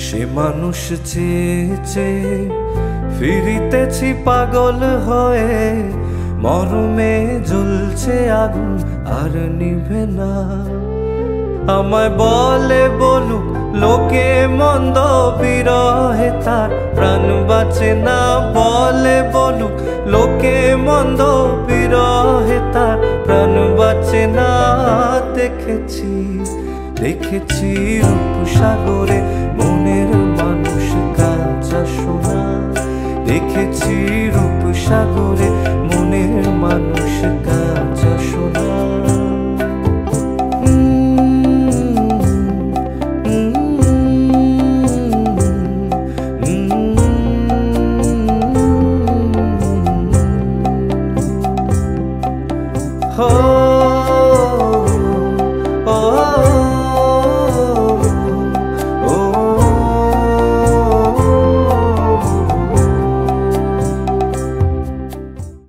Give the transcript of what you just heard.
সে মানুষ চেয়ে ফিরিতেছি পাগল হয়ে, মরমে জ্বলছে আগুন আর নিভে না। আমায় বলে বলুক লোকে মন্দ, বিরহে তার প্রাণ বাঁচে না। বলে বলুক লোকে মন্দ, বিরহে তার প্রাণ বাঁচে না। দেখেছি দেখেছি রূপসাগরে মনের মানুষ কাঁচা সোনা। দেখেছি রূপসাগরে মনের মানুষ কাঁচা